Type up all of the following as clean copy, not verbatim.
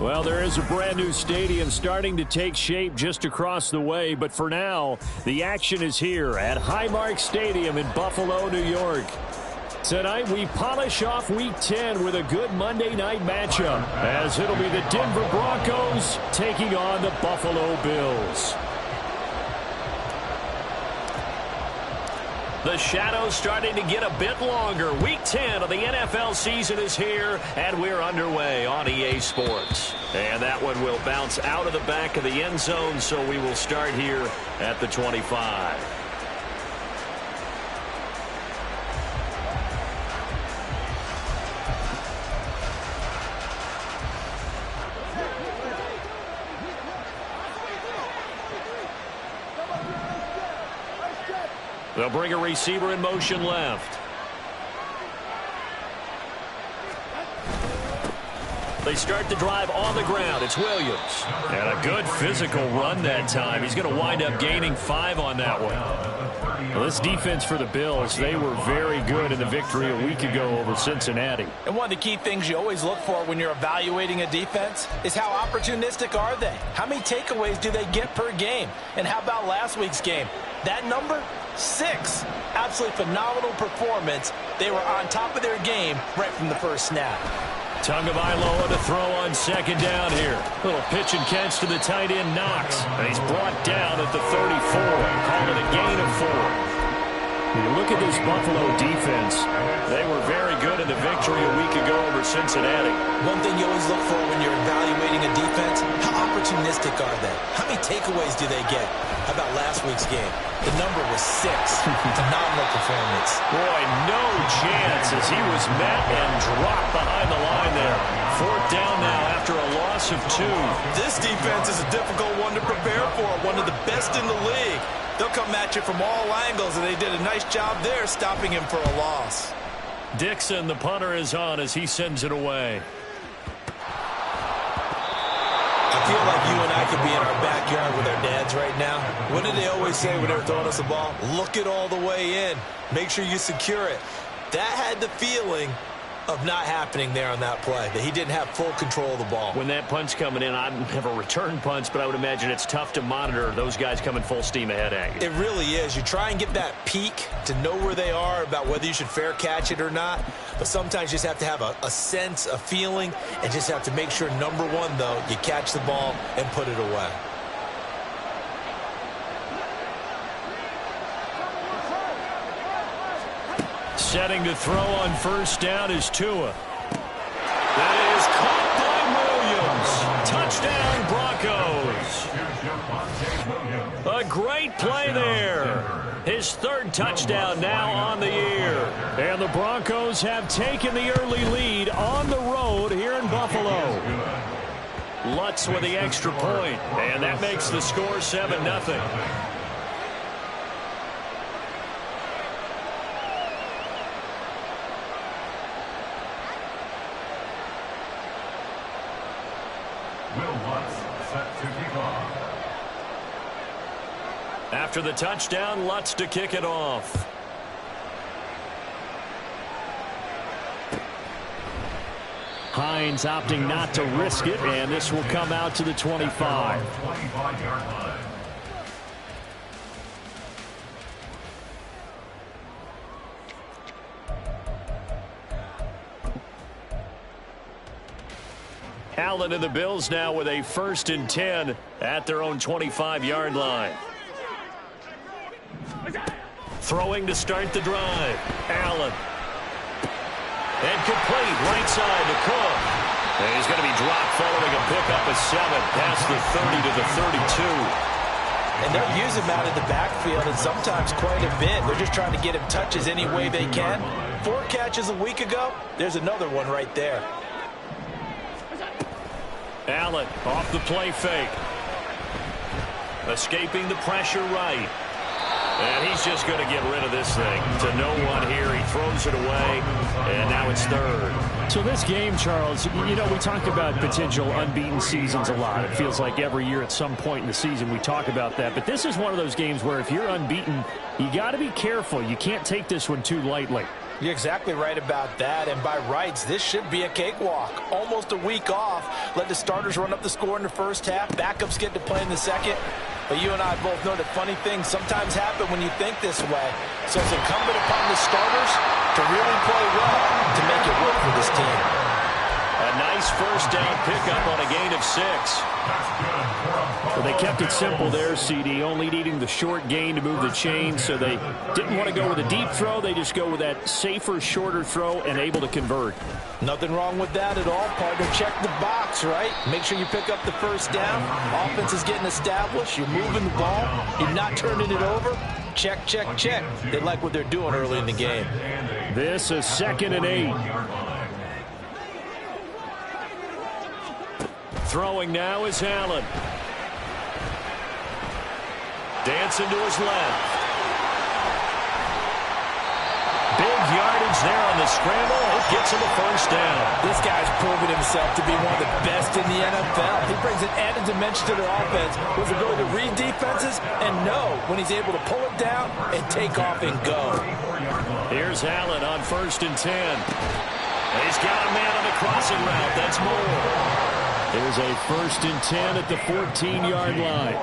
Well, there is a brand new stadium starting to take shape just across the way, but for now, the action is here at Highmark Stadium in Buffalo, New York. Tonight, we polish off Week 10 with a good Monday night matchup, as it'll be the Denver Broncos taking on the Buffalo Bills. The shadow's starting to get a bit longer. Week 10 of the NFL season is here, and we're underway on EA Sports. And that one will bounce out of the back of the end zone, so we will start here at the 25. They'll bring a receiver in motion left. They start the drive on the ground. It's Williams. And a good physical run that time. He's going to wind up gaining 5 on that one. Well, this defense for the Bills, they were very good in the victory a week ago over Cincinnati. And one of the key things you always look for when you're evaluating a defense is how opportunistic are they? How many takeaways do they get per game? And how about last week's game? That number? 6. Absolutely phenomenal performance. They were on top of their game right from the first snap. Tagovailoa to throw on second down here. Little pitch and catch to the tight end Knox. And he's brought down at the 34. Called it a gain of 4. When you look at this Buffalo defense, they were very good in the victory a week ago over Cincinnati. One thing you always look for when you're evaluating a defense, how opportunistic are they? How many takeaways do they get? How about last week's game? The number was 6. Phenomenal performance. Boy, no chance as he was met and dropped behind the line there. 4th down now after a loss of 2. This defense is a difficult one to prepare for, one of the best in the league. They'll come at you from all angles, and they did a nice job there stopping him for a loss. Dixon, the punter, is on as he sends it away. I feel like you and I could be in our backyard with our dads right now. What did they always say when they were throwing us the ball? Look it all the way in. Make sure you secure it. That had the feeling of not happening there on that play, that he didn't have full control of the ball. When that punch coming in, I don't have a return punch, but I would imagine it's tough to monitor those guys coming full steam ahead at you. It really is. You try and get that peek to know where they are, about whether you should fair catch it or not, but sometimes you just have to have a sense, a feeling, and just have to make sure, number one, though, you catch the ball and put it away. Setting to throw on first down is Tua. That is caught by Williams. Touchdown, Broncos. A great play there. His 3rd touchdown now on the year. And the Broncos have taken the early lead on the road here in Buffalo. Lutz with the extra point, and that makes the score 7-0. After the touchdown, Lutz to kick it off. Hines opting not to risk it, and this will come out to the 25. Allen and the Bills now with a 1st and 10 at their own 25-yard line. Throwing to start the drive. Allen. And complete right side to Cook. And he's going to be dropped following a pickup of 7 past the 30 to the 32. And they're using him out in the backfield, and sometimes quite a bit. They're just trying to get him touches any way they can. 4 catches a week ago. There's another one right there. Allen off the play fake. Escaping the pressure right. And he's just going to get rid of this thing to no one here. He throws it away, and now it's 3rd. So this game, Charles, you know, we talk about potential unbeaten seasons a lot. It feels like every year at some point in the season we talk about that. But this is one of those games where if you're unbeaten, you got to be careful. You can't take this one too lightly. You're exactly right about that, and by rights, this should be a cakewalk. Almost a week off. Let the starters run up the score in the first half. Backups get to play in the second. But you and I both know that funny things sometimes happen when you think this way. So it's incumbent upon the starters to really play well to make it work for this team. A nice first down pickup on a gain of 6. Well, they kept it simple there, CD, only needing the short gain to move the chain, so they didn't want to go with a deep throw. They just go with that safer, shorter throw and able to convert. Nothing wrong with that at all, partner. Check the box, right? Make sure you pick up the first down. Offense is getting established. You're moving the ball. You're not turning it over. Check, check, check. They like what they're doing early in the game. This is 2nd and 8. Throwing now is Allen. Dancing to his left. Big yardage there on the scramble. It gets him a first down. This guy's proven himself to be one of the best in the NFL. He brings an added dimension to their offense with his ability to read defenses and know when he's able to pull it down and take off and go. Here's Allen on 1st and 10. He's got a man on the crossing route. That's more. There's a 1st and 10 at the 14-yard line.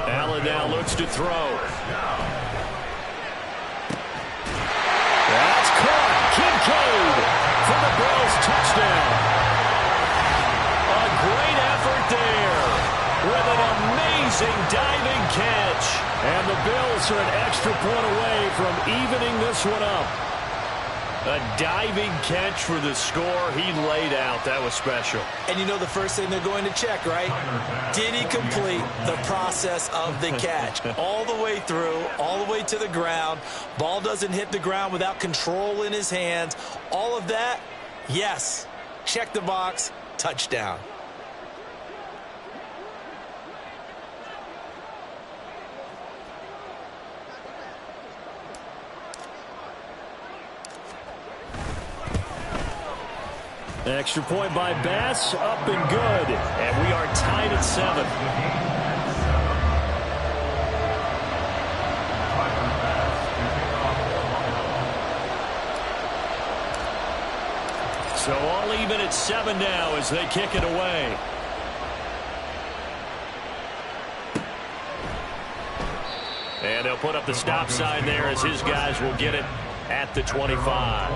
Allen now looks to throw. That's caught. Kincaid for the Bills touchdown. A great effort there with an amazing diving catch. And the Bills are an extra point away from evening this one up. A diving catch for the score. He laid out. That was special. And you know the first thing they're going to check, right? Did he complete the process of the catch? All the way through, all the way to the ground. Ball doesn't hit the ground without control in his hands. All of that, yes. Check the box. Touchdown. Extra point by Bass, up and good. And we are tied at 7. So all even at 7 now as they kick it away. And they'll put up the stop sign there as his guys will get it at the 25.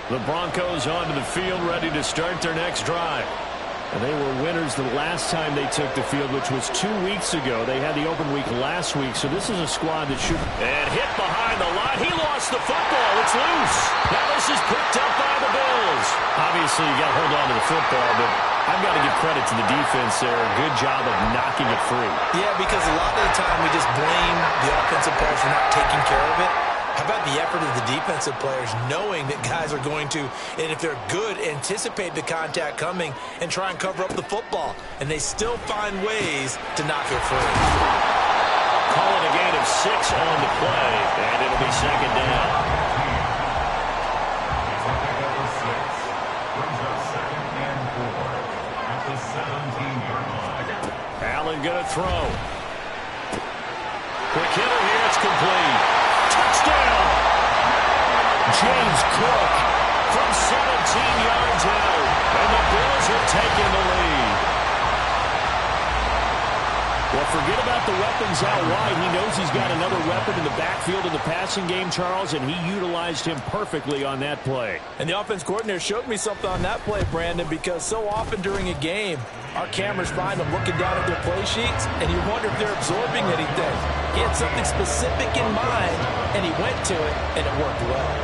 The Broncos onto the field, ready to start their next drive. And they were winners the last time they took the field, which was 2 weeks ago. They had the open week last week, so this is a squad that should... And hit behind the line. He lost the football. It's loose. Now this is picked up by the Bills. Obviously, you got to hold on to the football, but I've got to give credit to the defense there. A good job of knocking it free. Yeah, because a lot of the time we just blame the offensive players for not taking care of it. How about the effort of the defensive players knowing that guys are going to, and if they're good, anticipate the contact coming and try and cover up the football. And they still find ways to knock it free. Call it a gain of 6 on the play, and it'll be 2nd down. Allen going to throw. Quick hitter here, it's complete. Touchdown! James Cook from 17 yards out. And the Bills have taken the lead. Well, forget about the weapons out wide. He knows he's got another weapon in the backfield in the passing game, Charles, and he utilized him perfectly on that play. And the offense coordinator showed me something on that play, Brandon, because so often during a game, our cameras find them looking down at their play sheets, and you wonder if they're absorbing anything. He had something specific in mind, and he went to it, and it worked well.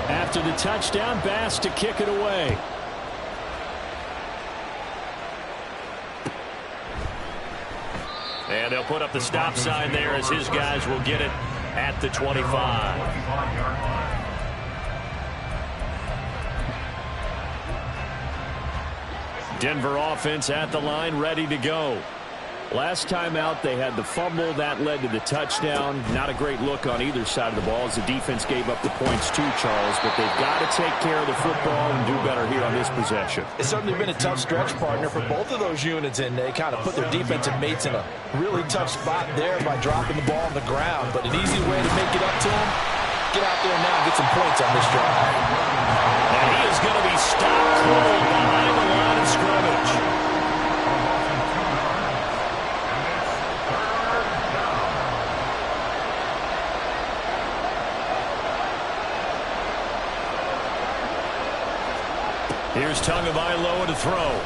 After the touchdown, Bass to kick it away. And they'll put up the stop sign there as his guys will get it at the 25. Denver offense at the line, ready to go. Last time out, they had the fumble. That led to the touchdown. Not a great look on either side of the ball as the defense gave up the points too, Charles. But they've got to take care of the football and do better here on this possession. It's certainly been a tough stretch, partner, for both of those units, and they kind of put their defensive mates in a really tough spot there by dropping the ball on the ground. But an easy way to make it up to them, get out there now and get some points on this drive. And he is going to be stopped cold behind the line of scrimmage. Here's Tagovailoa to throw.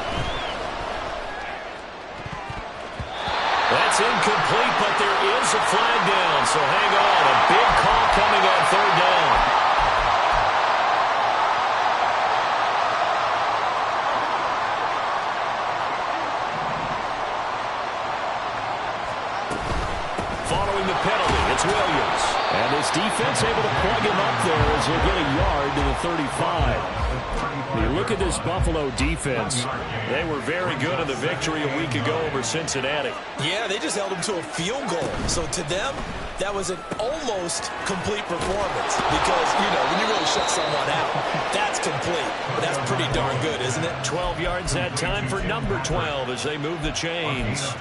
That's incomplete, but there is a flag down, so hang on. A big call coming on third down. Following the penalty, it's Williams. And this defense able to plug him up there as he'll get a yard to the 35. You look at this Buffalo defense. They were very good in the victory a week ago over Cincinnati. Yeah, they just held them to a field goal. So to them, that was an almost complete performance because, you know, when you really shut someone out, that's complete. That's pretty darn good, isn't it? 12 yards that time for number 12 as they move the chains.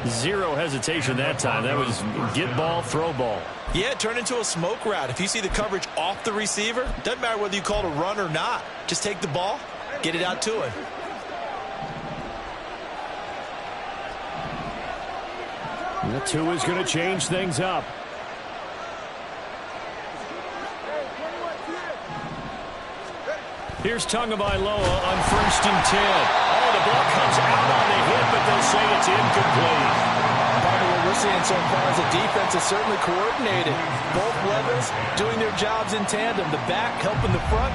Zero hesitation that time. That was get ball, throw ball. Yeah, it turned into a smoke route. If you see the coverage off the receiver, doesn't matter whether you call it a run or not. Just take the ball, get it out to him. The two is going to change things up. Here's Tagovailoa on 1st and 10. Oh, the ball comes out on the hit, but they'll say it's incomplete. What we're seeing so far as a defense is certainly coordinated. Both levels doing their jobs in tandem. The back helping the front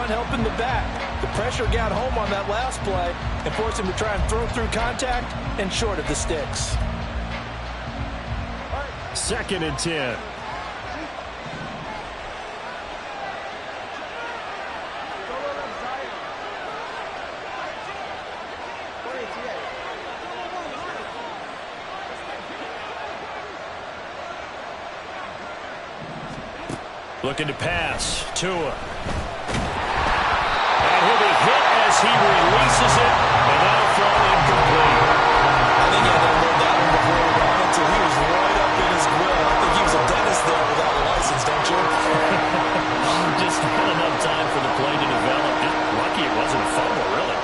helping the back. The pressure got home on that last play and forced him to try and throw through contact and short of the sticks. 2nd and 10. Looking to pass. Tua. And he'll be hit as he releases it. And that'll fall incomplete. I think he had to hold that one before he ran until he was right up in his grill. I think he was a dentist there without a license, don't you? Just not enough time for the play to develop. Just lucky it wasn't a fumble, really.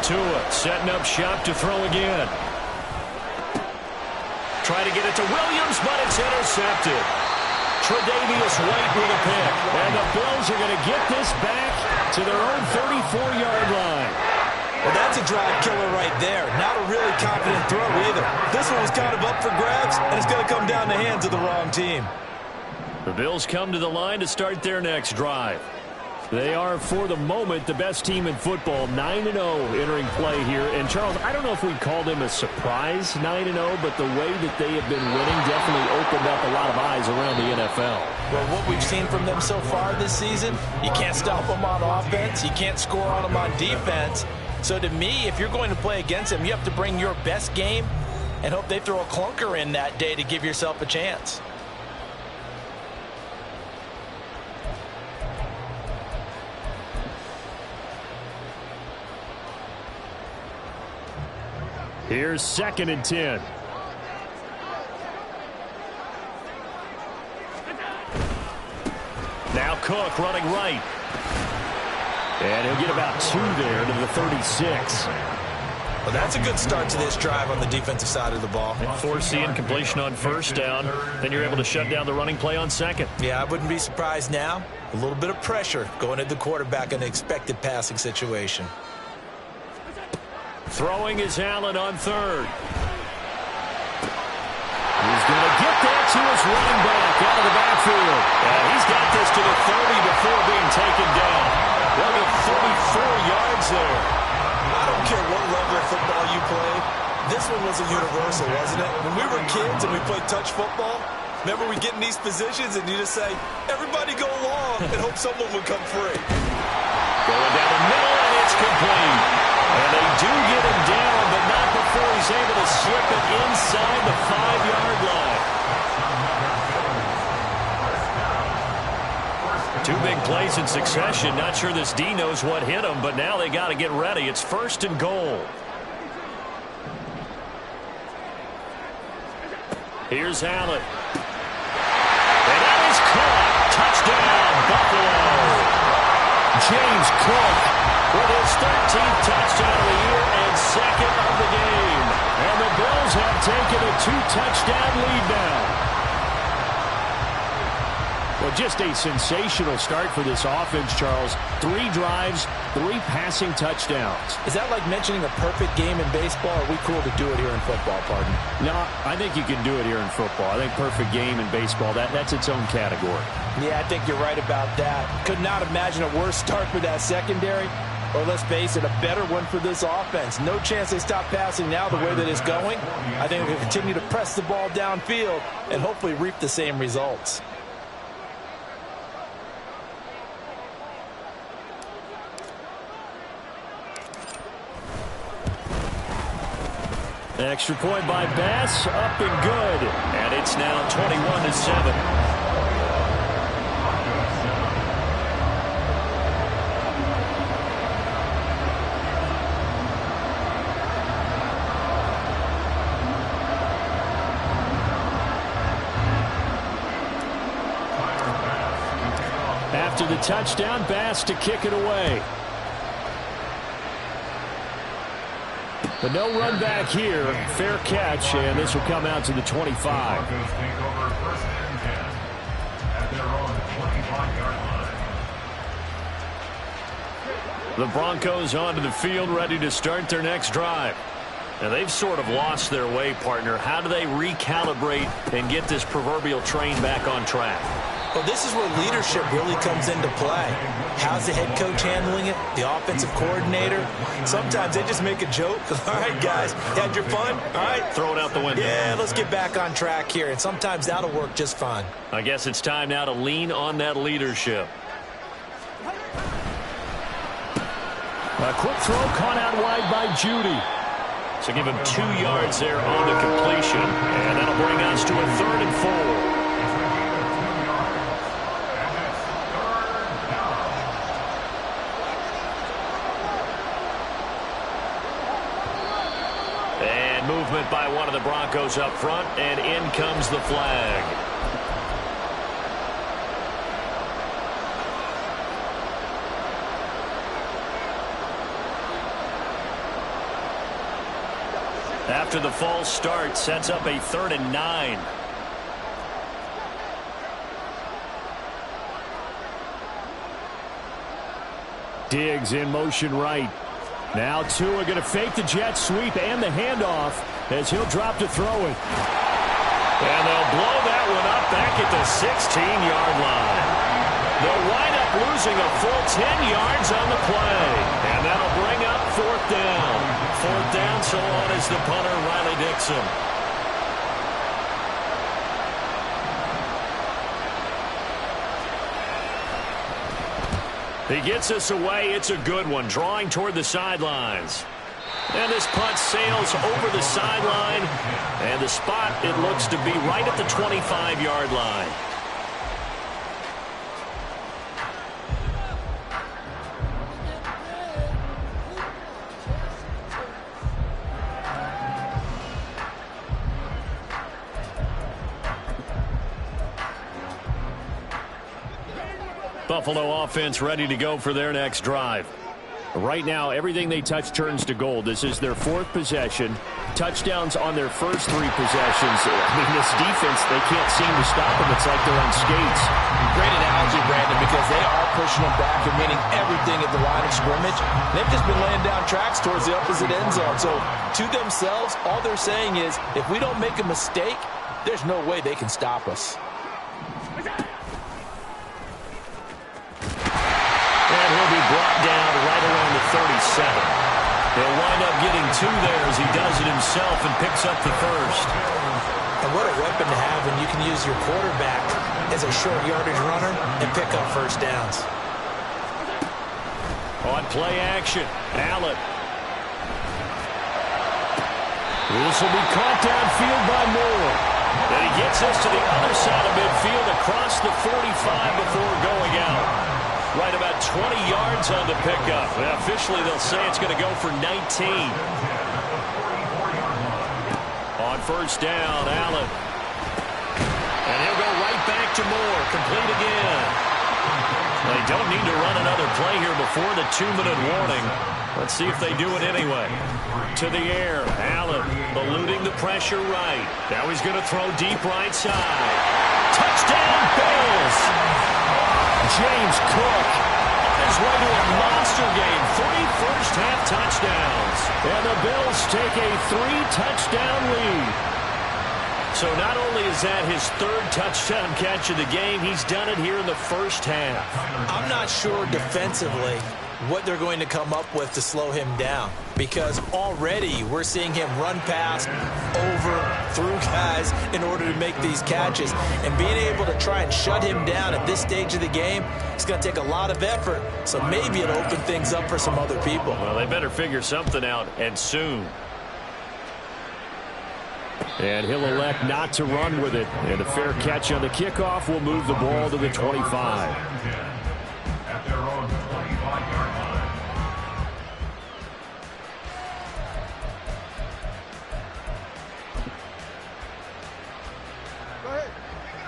Tua setting up shop to throw again. Try to get it to Williams, but it's intercepted. Tre'Davious White with a pick. And the Bills are going to get this back to their own 34-yard line. Well, that's a drive killer right there. Not a really confident throw either. This one was kind of up for grabs, and it's going to come down the hands of the wrong team. The Bills come to the line to start their next drive. They are, for the moment, the best team in football, 9-0 entering play here. And, Charles, I don't know if we'd call them a surprise 9-0, but the way that they have been winning definitely opened up a lot of eyes around the NFL. Well, what we've seen from them so far this season, you can't stop them on offense. You can't score on them on defense. So, to me, if you're going to play against them, you have to bring your best game and hope they throw a clunker in that day to give yourself a chance. Here's 2nd and 10. Now Cook running right. And he'll get about 2 there to the 36. Well, that's a good start to this drive on the defensive side of the ball. Forcing completion on 1st down. Then you're able to shut down the running play on 2nd. Yeah, I wouldn't be surprised now. A little bit of pressure going at the quarterback in an expected passing situation. Throwing is Allen on 3rd. He's going to get that to his running back out of the backfield. And he's got this to the 30 before being taken down. They'll get 34 yards there. I don't care what level of football you play. This one was a universal, wasn't it? When we were kids and we played touch football, remember we get in these positions and you just say, everybody go long, and hope someone would come free. Going down the middle, and it's complete. And they do get him down, but not before he's able to slip it inside the 5-yard line. Two big plays in succession. Not sure this D knows what hit him, but now they got to get ready. It's 1st and goal. Here's Allen. And that is caught. Touchdown, Buffalo. James Cook with his 13th touchdown of the year and 2nd of the game. And the Bills have taken a 2-touchdown lead now. Well, just a sensational start for this offense, Charles. 3 drives, 3 passing touchdowns. Is that like mentioning a perfect game in baseball? Or are we cool to do it here in football, pardon? No, I think you can do it here in football. I think perfect game in baseball, that's its own category. Yeah, I think you're right about that. Could not imagine a worse start for that secondary. Or let's face it, a better one for this offense. No chance they stop passing now the way that it's going. I think we'll continue to press the ball downfield and hopefully reap the same results. Extra point by Bass, up and good. And it's now 21-7. After the touchdown, Bass to kick it away. But no run back here. Fair catch, and this will come out to the 25. The Broncos onto the field, ready to start their next drive. Now, they've sort of lost their way, partner. How do they recalibrate and get this proverbial train back on track? Well, this is where leadership really comes into play. How's the head coach handling it? The offensive coordinator? Sometimes they just make a joke. All right, guys, had your fun? All right. Throw it out the window. Yeah, let's get back on track here. And sometimes that'll work just fine. I guess it's time now to lean on that leadership. A quick throw caught out wide by Judy. So give him 2 yards there on the completion. And that'll bring us to a 3rd and 4. Movement by one of the Broncos up front, and in comes the flag. After the false start, sets up a 3rd and 9. Diggs in motion right. Now Tua going to fake the jet sweep and the handoff as he'll drop to throw it. And they'll blow that one up back at the 16-yard line. They'll wind up losing a full 10 yards on the play. And that'll bring up 4th down. 4th down, so on is the punter, Riley Dixon. He gets us away. It's a good one, drawing toward the sidelines. And this punt sails over the sideline. And the spot, it looks to be right at the 25-yard line. Buffalo offense ready to go for their next drive. Right now, everything they touch turns to gold. This is their 4th possession. Touchdowns on their first 3 possessions. I mean, this defense, they can't seem to stop them. It's like they're on skates. Great analogy, Brandon, because they are pushing them back and meaning everything at the line of scrimmage. They've just been laying down tracks towards the opposite end zone. So, to themselves, all they're saying is, if we don't make a mistake, there's no way they can stop us. And he'll be brought down right around the 37. He'll wind up getting 2 there as he does it himself and picks up the first. And what a weapon to have when you can use your quarterback as a short yardage runner and pick up first downs. On play action, Allen. This will be caught downfield by Moore. And he gets us to the other side of midfield across the 45 before going out. Right about 20 yards on the pickup. And officially, they'll say it's going to go for 19. On first down, Allen. And he'll go right back to Moore. Complete again. They don't need to run another play here before the 2-minute warning. Let's see if they do it anyway. To the air, Allen eluding the pressure right. Now he's going to throw deep right side. Touchdown, Bills! James Cook on his way to a monster game. 3 first-half touchdowns. And the Bills take a 3-touchdown lead. So not only is that his 3rd touchdown catch of the game, he's done it here in the first half. I'm not sure defensively what they're going to come up with to slow him down, because already we're seeing him run past, over, through guys in order to make these catches. And being able to try and shut him down at this stage of the game, it's going to take a lot of effort. So maybe it'll open things up for some other people. Well, they better figure something out, and soon. And he'll elect not to run with it. And a fair catch on the kickoff will move the ball to the 25.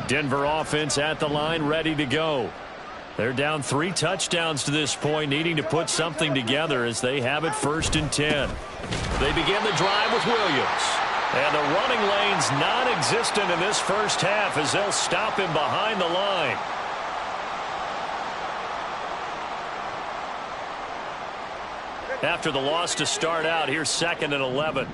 Denver offense at the line, ready to go. They're down 3 touchdowns to this point, needing to put something together as they have it 1st and 10. They begin the drive with Williams. And the running lane's non-existent in this first half as they'll stop him behind the line. After the loss to start out, here's 2nd and 11.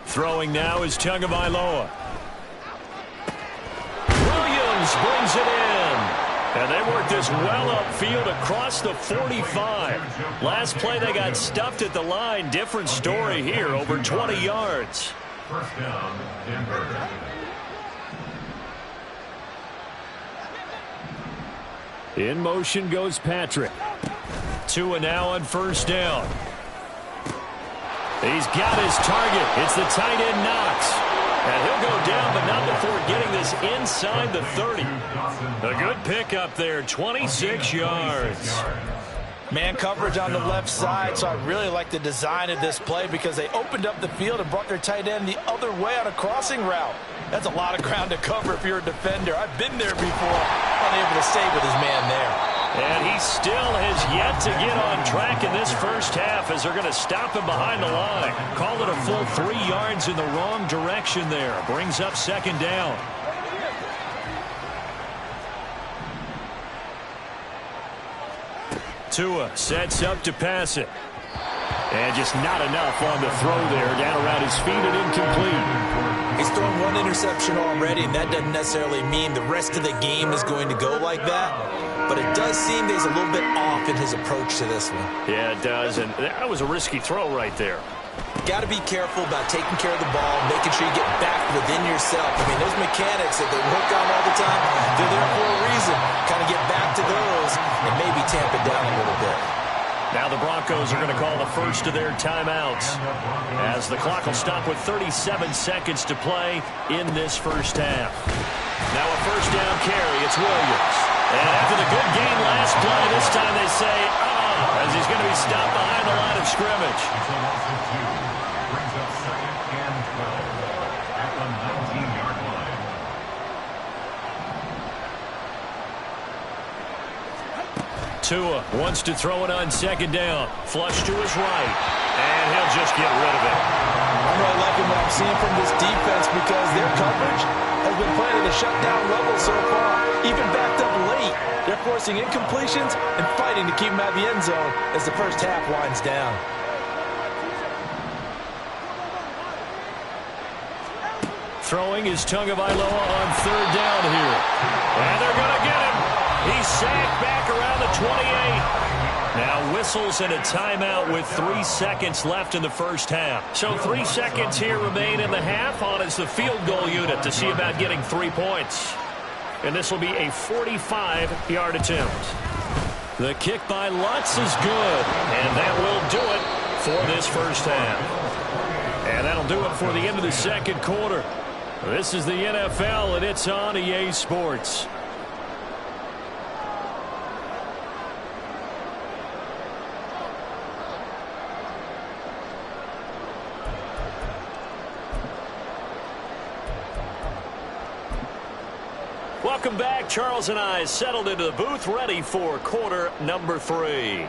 Throwing now is Tagovailoa. Williams brings it in. And they work this well upfield across the 45. Last play they got stuffed at the line. Different story here, over 20 yards. First down, Denver. In motion goes Patrick. Tua now on first down. He's got his target. It's the tight end Knox. And he'll go down, but not before getting this inside the 30. A good pickup there, 26 yards. Man coverage on the left side, so I really like the design of this play because they opened up the field and brought their tight end the other way on a crossing route. That's a lot of ground to cover if you're a defender. I've been there before, unable to stay with his man there. And he still has yet to get on track in this first half as they're going to stop him behind the line. Call it a full 3 yards in the wrong direction there. Brings up 2nd down. Tua sets up to pass it. And just not enough on the throw there. Down around his feet and incomplete. He's thrown 1 interception already, and that doesn't necessarily mean the rest of the game is going to go like that. But it does seem that he's a little bit off in his approach to this one. Yeah, it does. And that was a risky throw right there. Got to be careful about taking care of the ball, making sure you get back within yourself. I mean, those mechanics that they work on all the time, they're there for a reason. Kind of get back to those and maybe tamp it down a little bit. Now the Broncos are going to call the first of their timeouts as the clock will stop with 37 seconds to play in this first half. Now a first down carry. It's Williams. And after the good game last play, this time they say, as he's going to be stopped behind the line of scrimmage. Brings up 2nd and 12 at the 19-yard line. Tua wants to throw it on 2nd down. Flush to his right. And he'll just get rid of it. I'm really liking what I'm seeing from this defense because their coverage has been playing at a shutdown level so far. Even backed up late, they're forcing incompletions and fighting to keep him out of the end zone as the first half winds down. Throwing is Tagovailoa on third down here. And they're going to get him. He's sacked back around the 28. Now whistles and a timeout with 3 seconds left in the first half. So 3 seconds here remain in the half on as the field goal unit to see about getting 3 points. And this will be a 45-yard attempt. The kick by Lutz is good. And that will do it for this first half. And that'll do it for the end of the second quarter. This is the NFL, and it's on EA Sports. Welcome back. Charles and I settled into the booth, ready for quarter number 3.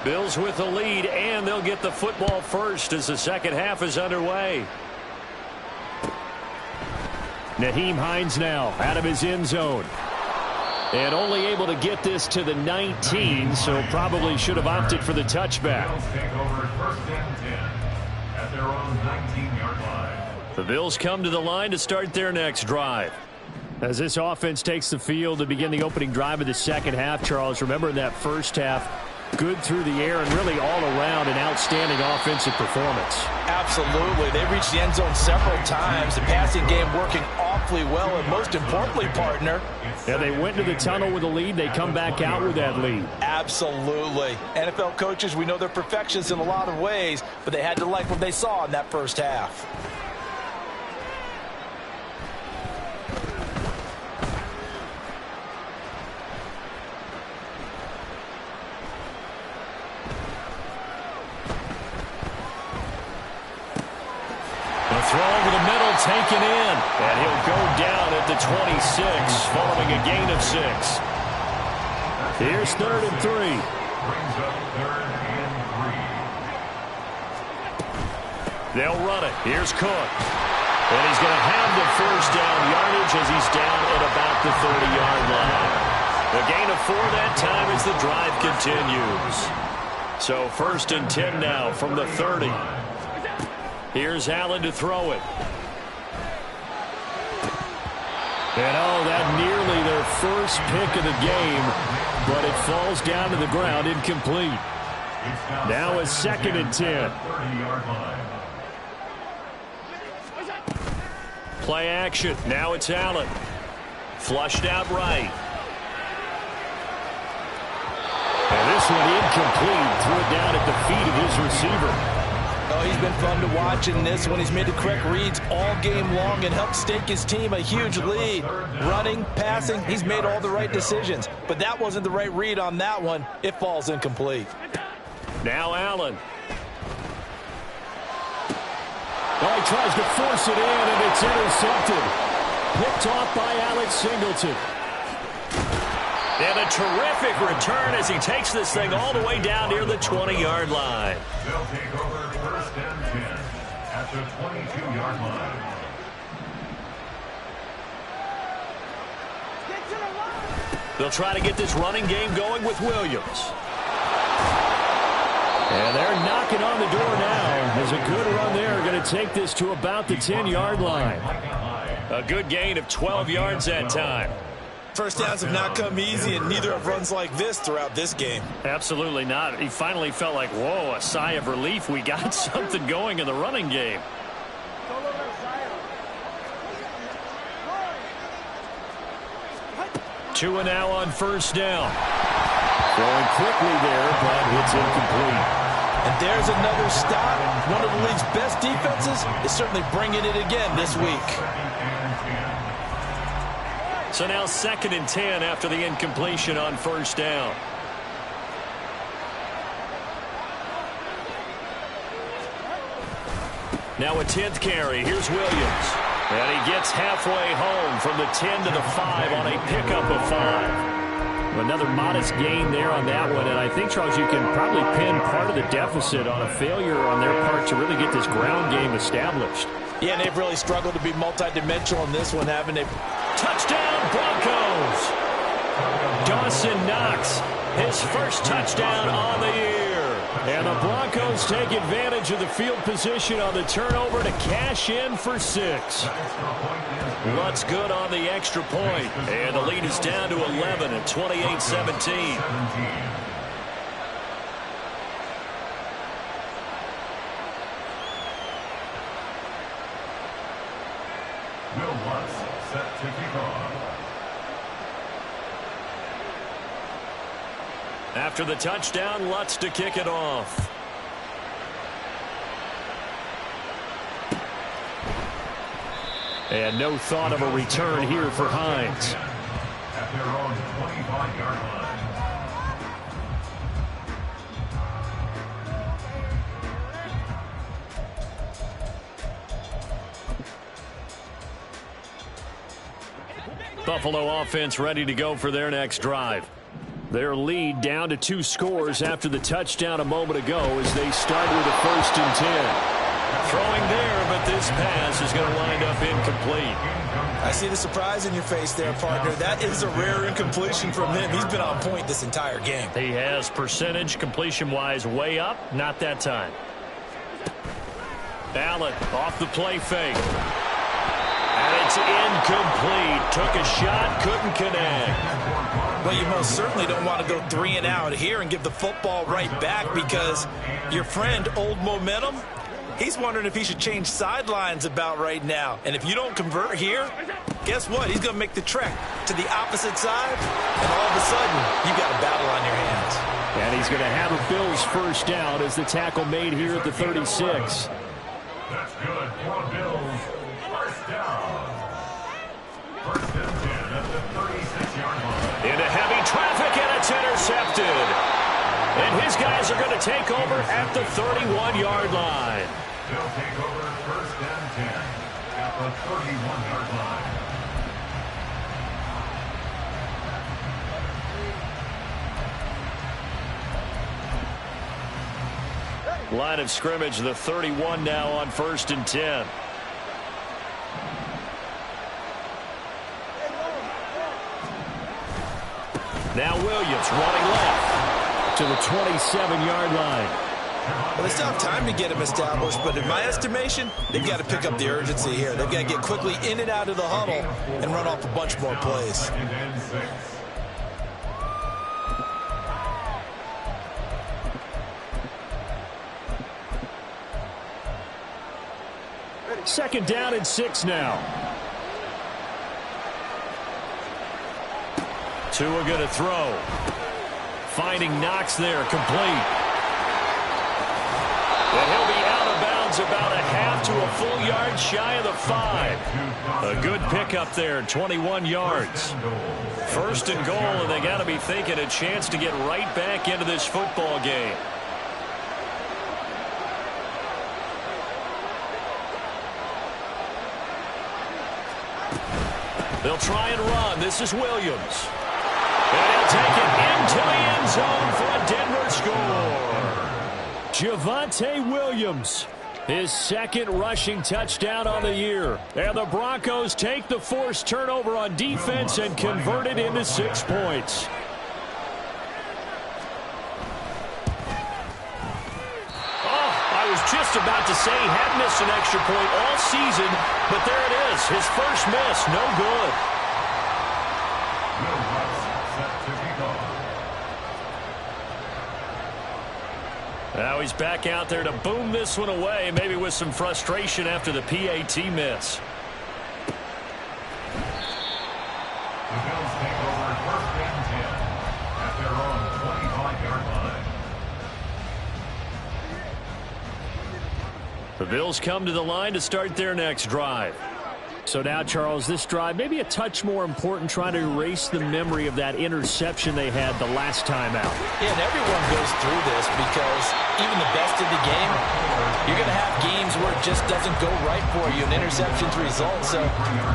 Bills with the lead, and they'll get the football first as the second half is underway. Nyheim Hines now out of his end zone. And only able to get this to the 19, so probably should have opted for the touchback. The Bills come to the line to start their next drive. As this offense takes the field to begin the opening drive of the second half, Charles, remember in that first half, good through the air and really all around an outstanding offensive performance. Absolutely. They reached the end zone several times. The passing game working awfully well, and most importantly, partner. Yeah, they went to the tunnel with a lead. They come back out with that lead. Absolutely. NFL coaches, we know they're perfectionists in a lot of ways, but they had to like what they saw in that first half. Throw over the middle, taken in. And he'll go down at the 26, following a gain of 6. Here's 3rd and 3. They'll run it. Here's Cook. And he's going to have the first down yardage as he's down at about the 30-yard line. A gain of 4 that time as the drive continues. So 1st and 10 now from the 30. Here's Allen to throw it. And that nearly their first pick of the game, but it falls down to the ground incomplete. Now a 2nd and 10. Play action. Now it's Allen. Flushed out right. And this one incomplete. Threw it down at the feet of his receiver. Oh, he's been fun to watch in this one. He's made the correct reads all game long and helped stake his team a huge lead. Running, passing, he's made all the right decisions. But that wasn't the right read on that one. It falls incomplete. Now Allen. He tries to force it in, and it's intercepted. Picked off by Alex Singleton. And a terrific return as he takes this thing all the way down near the 20-yard line. They'll take over 1st and 10 at the 22-yard line. They'll try to get this running game going with Williams. And they're knocking on the door now. There's a good run there. Going to take this to about the 10-yard line. A good gain of 12 yards that time. First downs have not come easy, and neither have runs like this throughout this game. Absolutely not. He finally felt like, whoa, a sigh of relief. We got something going in the running game. Two and now on 1st down. Going quickly there, but it's incomplete. And there's another stop. One of the league's best defenses is certainly bringing it again this week. So now 2nd and 10 after the incompletion on 1st down. Now a 10th carry. Here's Williams. And he gets halfway home from the 10 to the 5 on a pickup of 5. Another modest gain there on that one. And I think, Charles, you can probably pin part of the deficit on a failure on their part to really get this ground game established. Yeah, and they've really struggled to be multidimensional in this one, haven't they? Touchdown, Broncos! Dawson Knox, his first touchdown on the year. And the Broncos take advantage of the field position on the turnover to cash in for 6. Lutz good on the extra point. And the lead is down to 11 at 28-17. Will Lutz set to kick off. After the touchdown, Lutz to kick it off. And no thought of a return here for Hines. At their own 25-yard line. Buffalo offense ready to go for their next drive. Their lead down to 2 scores after the touchdown a moment ago as they start with a 1st and 10. Throwing there, but this pass is going to wind up incomplete. I see the surprise in your face there, partner. That is a rare incompletion from him. He's been on point this entire game. He has percentage completion-wise way up. Not that time. Allen off the play fake. And it's incomplete. Took a shot, couldn't connect. Well, you most certainly don't want to go 3 and out here and give the football right back because your friend, Old Momentum, he's wondering if he should change sidelines about right now. And if you don't convert here, guess what? He's going to make the trek to the opposite side, and all of a sudden, you've got a battle on your hands. And he's going to have a Bills first down as the tackle made here at the 36. That's good for Bills. First down. First and 10 at the 36-yard line. Into heavy traffic, and it's intercepted. And his guys are going to take over at the 31-yard line. They'll take over first and 10 at the 31-yard line. Line of scrimmage, the 31 now on 1st and 10. Now Williams running left to the 27-yard line. Well, they still have time to get him established, but in my estimation, they've got to pick up the urgency here. They've got to get quickly in and out of the huddle and run off a bunch more plays. Second and 6. Second down and 6 now. Tua going to throw. Finding Knox there, complete. And he'll be out of bounds about a half to a full yard shy of the 5. A good pickup there, 21 yards. First and goal, and they got to be thinking a chance to get right back into this football game. They'll try and run. This is Williams. And he'll take it into the end zone for a Denver score. Javonte Williams, his second rushing touchdown on the year. And the Broncos take the forced turnover on defense and convert it into 6 points. I was just about to say he had missed an extra point all season, but there it is. His first miss, no good. Now he's back out there to boom this one away, maybe with some frustration after the PAT miss. The Bills take over first and 10 at their own 25-yard line. The Bills come to the line to start their next drive. So now, Charles, this drive maybe a touch more important, trying to erase the memory of that interception they had the last time out. Yeah, and everyone goes through this because even the best of the game, you're going to have games where it just doesn't go right for you and interceptions result. So,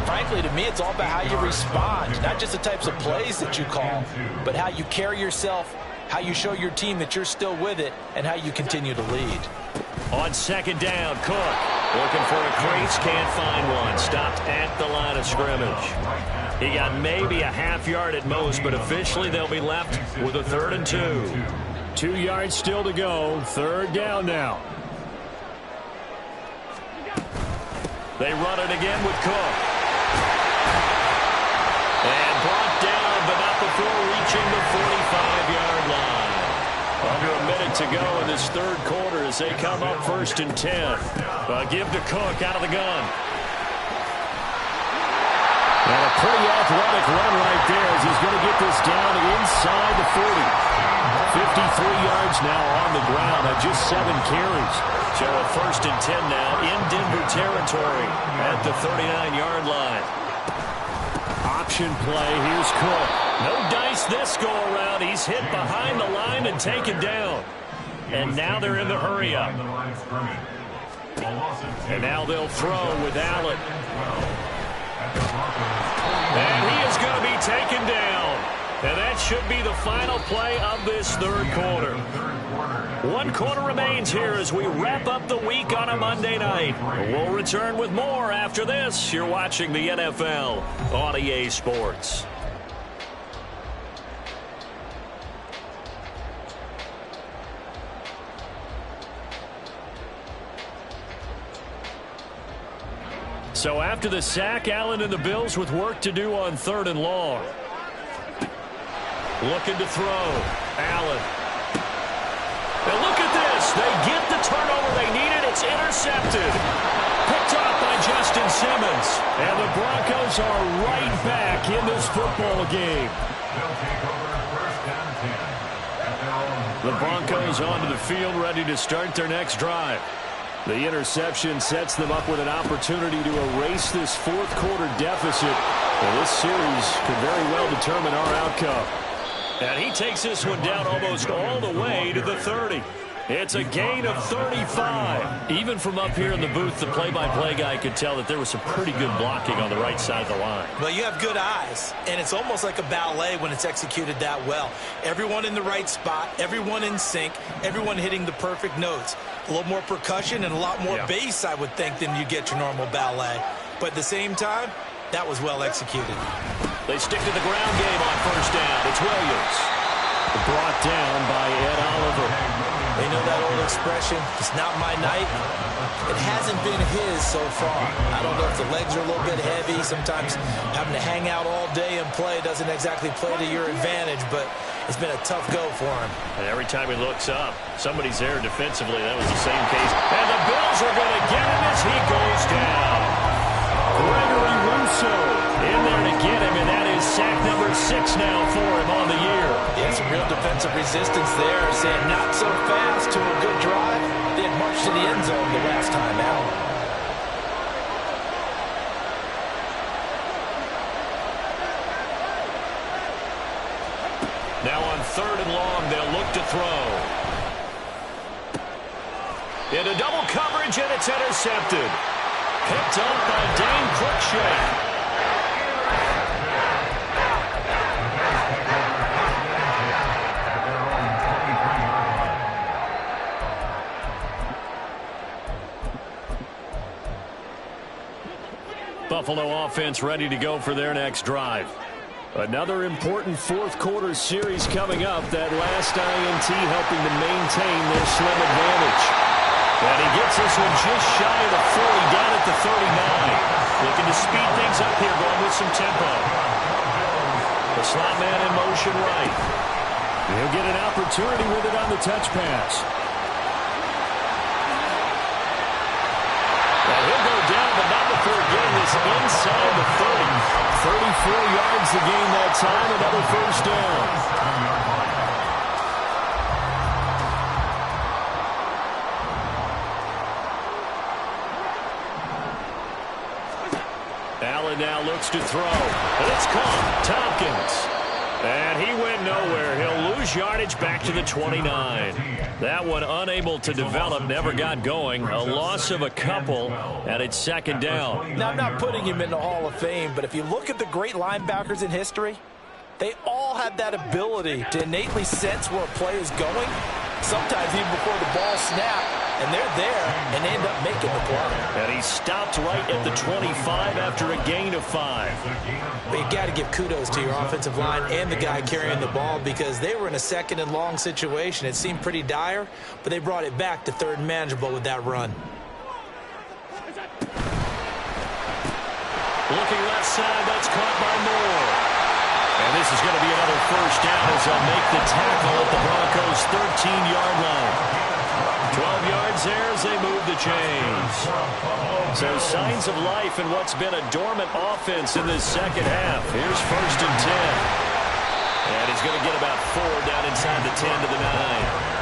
frankly, to me, it's all about how you respond, not just the types of plays that you call, but how you carry yourself, how you show your team that you're still with it, and how you continue to lead. On second down, Cook. Looking for a crease, can't find one. Stopped at the line of scrimmage. He got maybe a half yard at most, but officially they'll be left with a 3rd and 2. 2 yards still to go. 3rd down now. They run it again with Cook. And brought down, but not before reaching the 45-yard line. Under a minute to go in this 3rd quarter as they come up 1st and 10. Give to Cook out of the gun. And a pretty athletic run right there as he's going to get this down inside the 40. 53 yards now on the ground at just 7 carries. So a 1st and 10 now in Denver territory at the 39-yard line. Option play. Here's Cook. No dice this go around. He's hit behind the line and taken down. And now they're in the hurry-up. And now they'll throw with Allen. And he is going to be taken down. And that should be the final play of this 3rd quarter. 1 quarter remains here as we wrap up the week on a Monday night. We'll return with more after this. You're watching the NFL on EA Sports. So after the sack, Allen and the Bills with work to do on 3rd and long. Looking to throw. Allen. And look at this. They get the turnover they needed. It's intercepted. Picked off by Justin Simmons. And the Broncos are right back in this football game. The Broncos onto the field ready to start their next drive. The interception sets them up with an opportunity to erase this 4th quarter deficit. Well, this series could very well determine our outcome. And he takes this one down almost all the way to the 30. It's a gain of 35. Even from up here in the booth, the play-by-play guy could tell that there was some pretty good blocking on the right side of the line. Well, you have good eyes, and it's almost like a ballet when it's executed that well. Everyone in the right spot, everyone in sync, everyone hitting the perfect notes. A little more percussion and a lot more bass, I would think, than you get your normal ballet. But at the same time, that was well executed. They stick to the ground game on 1st down. It's Williams. Brought down by Ed Oliver. They know that old expression, it's not my night. It hasn't been his so far. I don't know if the legs are a little bit heavy. Sometimes having to hang out all day and play doesn't exactly play to your advantage, but it's been a tough go for him. And every time he looks up, somebody's there defensively. That was the same case. And the Bills are going to get him as he goes down. Gregory Rousseau in there to get him, and that is sack number 6 now for him on the year. Yeah, some real defensive resistance there, saying not so fast to a good drive. They had marched to the end zone the last time out. Now on 3rd and long, they'll look to throw. Into double coverage, and it's intercepted. Picked up by Dane Cruikshank. Buffalo offense ready to go for their next drive. Another important 4th quarter series coming up. That last INT helping to maintain their slim advantage. And he gets this one just shy of the 40, down at the 39. Looking to speed things up here, going with some tempo. The slot man in motion right. He'll get an opportunity with it on the touch pass. Well, he'll go down, but not before getting this inside the 30. 34 yards to gain that time, another 1st down. Allen now looks to throw. And it's caught. Tompkins. And he went nowhere. He'll lose yardage back to the 29. That one unable to develop, never got going. A loss of a couple, and it's 2nd down. Now, I'm not putting him in the Hall of Fame, but if you look at the great linebackers in history, they all have that ability to innately sense where a play is going. Sometimes even before the ball snapped, and they're there and end up making the play. And he stopped right at the 25 after a gain of 5. But you got to give kudos to your offensive line and the guy carrying the ball because they were in a second and long situation. It seemed pretty dire, but they brought it back to third and manageable with that run. Looking left side, that's caught by Moore. And this is going to be another first down as they'll make the tackle at the Broncos' 13-yard line. 12 yards there as they move the chains. So signs of life in what's been a dormant offense in this second half. Here's first and 10. And he's going to get about 4 down inside the 10 to the 9.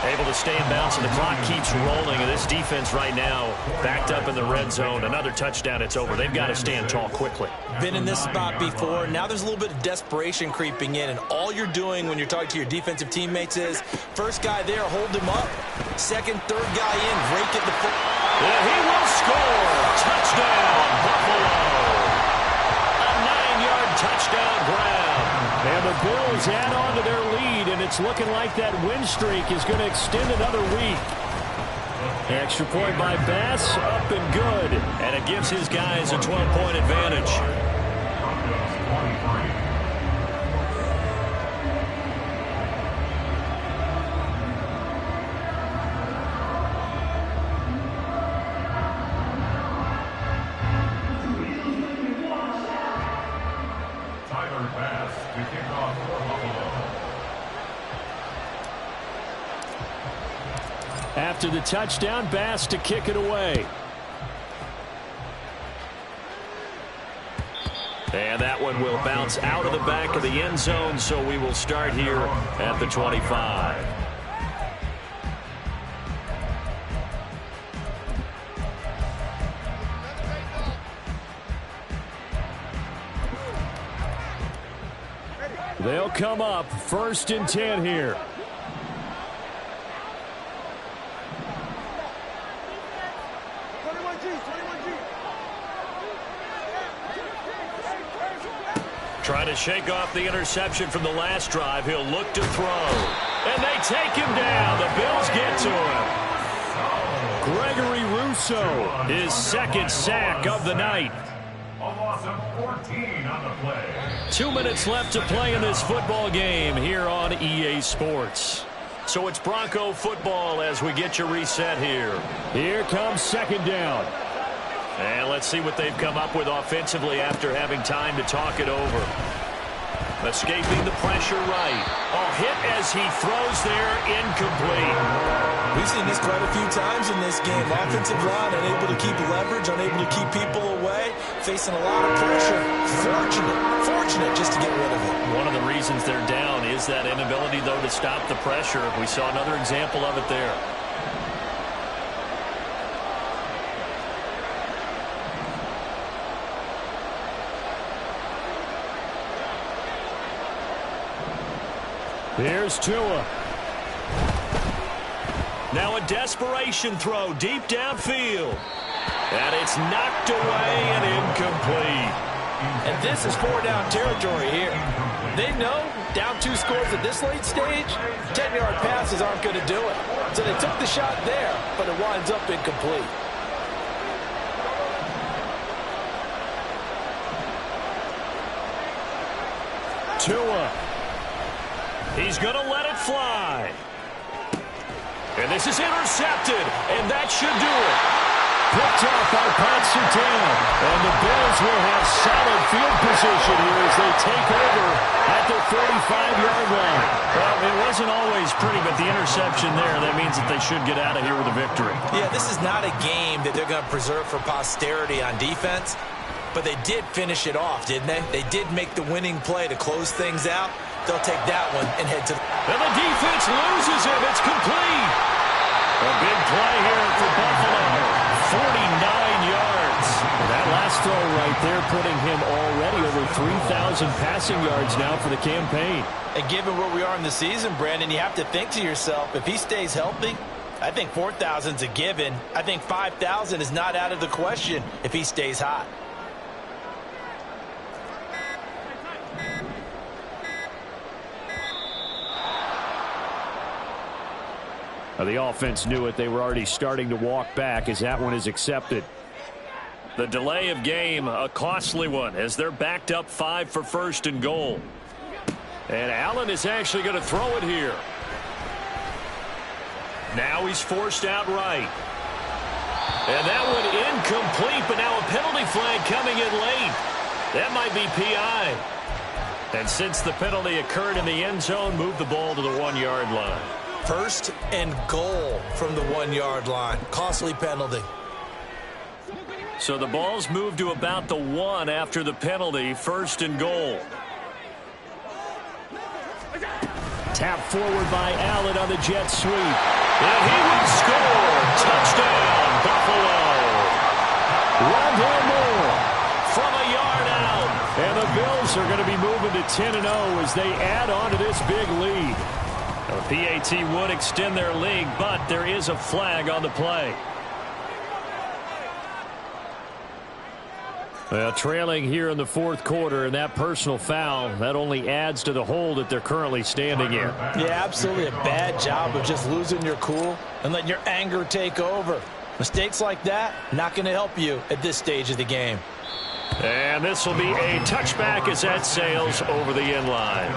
Able to stay in bounds, and the clock keeps rolling. And this defense right now backed up in the red zone. Another touchdown, it's over. They've got to stand tall quickly. Been in this spot before. Now there's a little bit of desperation creeping in, and all you're doing when you're talking to your defensive teammates is first guy there, hold him up. Second, third guy in, rake at the foot. And he will score. Touchdown, Buffalo. A 9-yard touchdown grab. And the Bills add on to their lead, and it's looking like that win streak is going to extend another week. Extra point by Bass, up and good. And it gives his guys a 12-point advantage. After the touchdown, Bass to kick it away. And that one will bounce out of the back of the end zone, so we will start here at the 25. They'll come up first and 10 here. Trying to shake off the interception from the last drive. He'll look to throw. And they take him down. The Bills get to him. Gregory Rousseau, his second sack of the night. A loss of 14 on the play. 2 minutes left to play in this football game here on EA Sports. So it's Bronco football as we get you reset here. Here comes second down. And let's see what they've come up with offensively after having time to talk it over. Escaping the pressure right. A hit as he throws there, incomplete. We've seen this quite a few times in this game. Offensive line unable to keep leverage, unable to keep people away, facing a lot of pressure. Fortunate just to get rid of it. One of the reasons they're down is that inability, though, to stop the pressure. We saw another example of it there. Here's Tua. Now a desperation throw deep downfield. And it's knocked away and incomplete. And this is 4-down territory here. They know down 2 scores at this late stage, 10-yard passes aren't going to do it. So they took the shot there, but it winds up incomplete. Tua. He's going to let it fly. And this is intercepted, and that should do it. Picked off by Pat Surtain. And the Bills will have solid field position here as they take over at the 45-yard line. Well, it wasn't always pretty, but the interception there, that means that they should get out of here with a victory. Yeah, this is not a game that they're going to preserve for posterity on defense, but they did finish it off, didn't they? They did make the winning play to close things out. They'll take that one and head to the... And the defense loses him. It's complete. A big play here for Buffalo. 49 yards. That last throw right there putting him already over 3,000 passing yards now for the campaign. And given where we are in the season, Brandon, you have to think to yourself, if he stays healthy, I think 4,000's a given. I think 5,000 is not out of the question if he stays hot. The offense knew it. They were already starting to walk back as that one is accepted. The delay of game, a costly one, as they're backed up 5 for first and goal. And Allen is actually going to throw it here. Now he's forced out right. And that one incomplete, but now a penalty flag coming in late. That might be PI. And since the penalty occurred in the end zone, move the ball to the 1-yard line. First and goal from the 1-yard line. Costly penalty. So the ball's moved to about the 1 after the penalty. First and goal. Tap forward by Allen on the jet sweep. And he will score. Touchdown, Buffalo. Rondell Moore from a yard out. And the Bills are going to be moving to 10-0 as they add on to this big lead. The PAT would extend their lead, but there is a flag on the play. Well, trailing here in the fourth quarter, and that personal foul, that only adds to the hole that they're currently standing in. Yeah, absolutely a bad job of just losing your cool and letting your anger take over. Mistakes like that, not going to help you at this stage of the game. And this will be a touchback as that sails over the end line.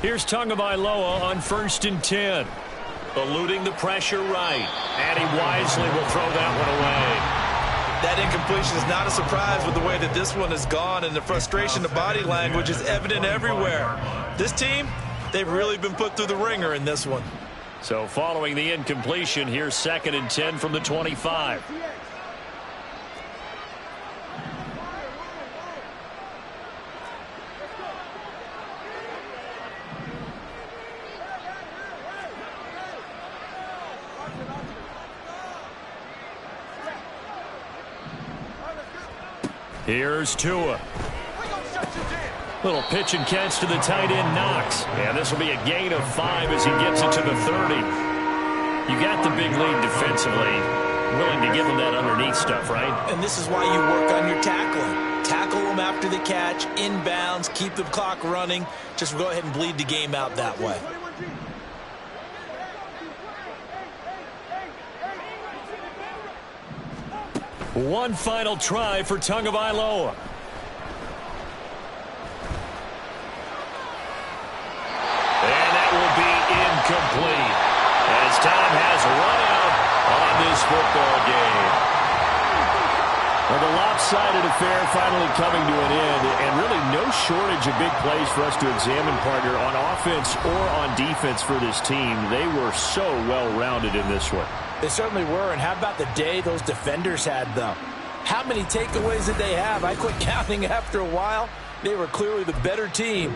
Here's Tagovailoa on 1st and 10. Eluding the pressure right. And he wisely will throw that one away. That incompletion is not a surprise with the way that this one has gone, and the frustration, the body language is evident everywhere. This team, they've really been put through the ringer in this one. So following the incompletion, here's 2nd and 10 from the 25. Here's Tua. Little pitch and catch to the tight end, Knox. And this will be a gain of 5 as he gets it to the 30. You got the big lead defensively. Willing to give him that underneath stuff, right? And this is why you work on your tackling. Tackle them after the catch, inbounds, keep the clock running. Just go ahead and bleed the game out that way. One final try for Tagovailoa. And that will be incomplete as time has run out on this football game. Well, the lopsided affair finally coming to an end, and really no shortage of big plays for us to examine, partner, on offense or on defense for this team. They were so well-rounded in this one. They certainly were, and how about the day those defenders had, though? How many takeaways did they have? I quit counting after a while. They were clearly the better team.